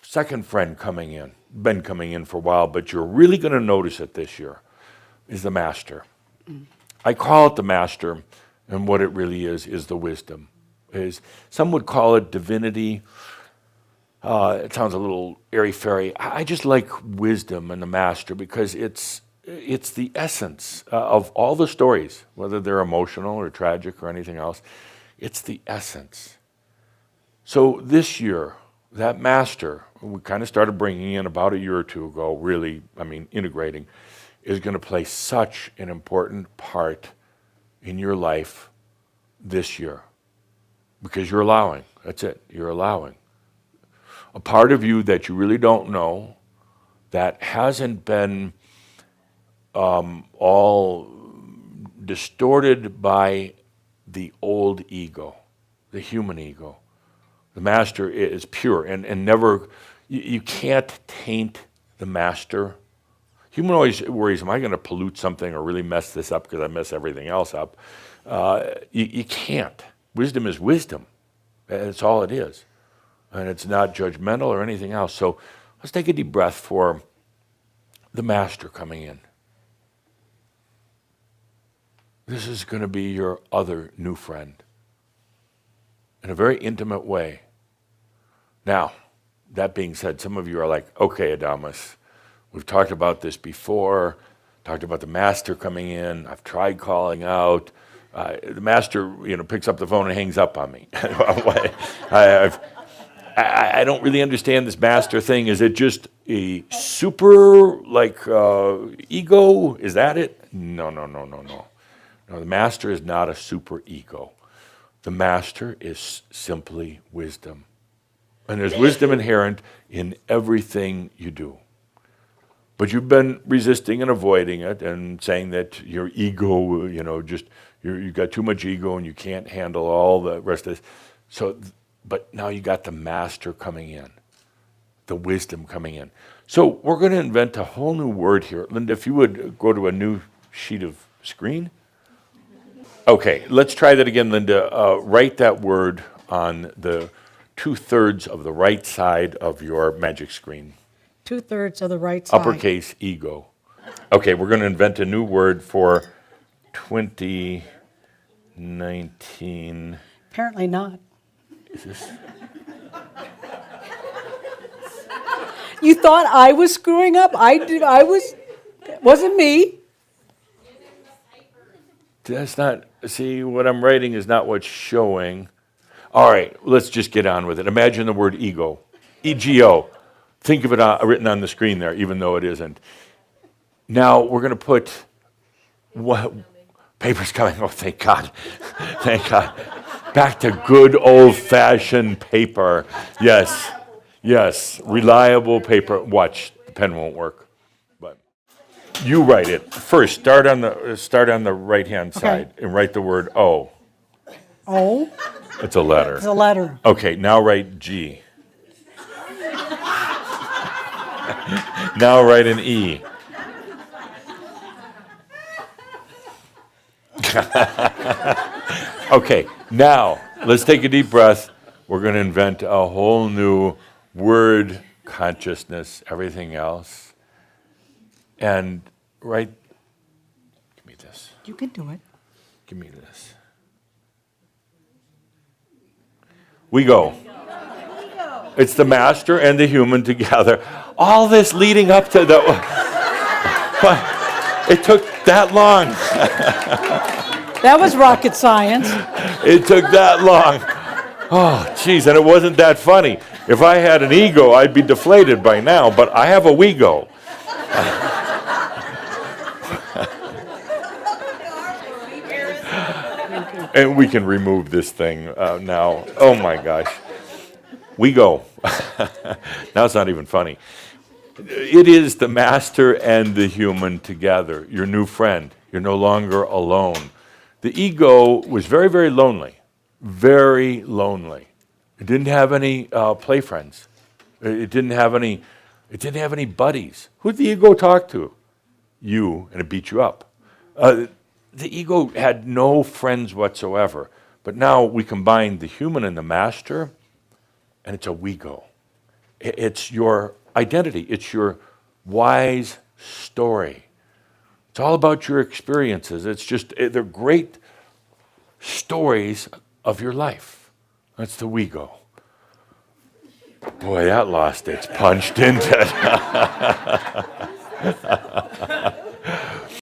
second friend coming in, been coming in for a while, but you're really going to notice it this year, is the master. I call it the master, and what it really is the wisdom. Some would call it divinity. It sounds a little airy-fairy. I just like wisdom and the master because it's the essence of all the stories, whether they're emotional or tragic or anything else. It's the essence. So this year, that master, we kind of started bringing in about a year or two ago, really, integrating, is going to play such an important part in your life this year. Because you're allowing, that's it, you're allowing. A part of you that you really don't know, that hasn't been all distorted by the old ego, the human ego. The master is pure and never, you can't taint the master. Human always worries, am I going to pollute something or really mess this up because I mess everything else up? You can't. Wisdom is wisdom. That's all it is. And it's not judgmental or anything else. So let's take a deep breath for the master coming in. This is going to be your other new friend in a very intimate way. Now, that being said, some of you are like, okay, Adamus, we've talked about this before, talked about the master coming in, I've tried calling out. The master, picks up the phone and hangs up on me. I don't really understand this master thing. Is it just a super, ego? Is that it? No. No, the master is not a super ego. The master is simply wisdom. And there's wisdom inherent in everything you do. But you've been resisting and avoiding it and saying that your ego, you've got too much ego and you can't handle all the rest of this. But now you got the master coming in, the wisdom coming in. So we're going to invent a whole new word here. Linda, if you would go to a new sheet of screen. Okay, let's try that again, Linda. Write that word on the 2/3 of the right side of your magic screen. 2/3 of the right side. Uppercase ego. Okay, we're going to invent a new word for 2019. Apparently not. Is this? You thought I was screwing up? Wasn't me. That's not, see, what I'm writing is not what's showing. All right, let's just get on with it. Imagine the word ego, E-G-O. Think of it written on the screen there, even though it isn't. Now we're going to put, what? Paper's coming, oh, thank God. Thank God. Back to good old-fashioned paper. Yes, reliable paper. Watch, the pen won't work. But you write it. First, start on the right-hand side and write the word O. O? It's a letter. It's a letter. Okay, now write G. Now write an E. Okay, now let's take a deep breath. We're going to invent a whole new word, consciousness, everything else. And give me this. You can do it. Give me this. We go. It's the master and the human together. All this leading up to the... It took that long. That was rocket science. It took that long. Oh, geez, and it wasn't that funny. If I had an ego, I'd be deflated by now, but I have a we-go. And we can remove this thing now. Oh, my gosh. We go. Now it's not even funny. It is the master and the human together, your new friend. You're no longer alone. The ego was very, very lonely. Very lonely. It didn't have any play friends. It didn't have any buddies. Who did the ego talk to? You, and it beat you up. The ego had no friends whatsoever. But now we combine the human and the master, and it's a we-go. It's your identity. It's your wise story. It's all about your experiences. It's just, they're great stories of your life. That's the we go. Boy, that lost its punch, didn't it?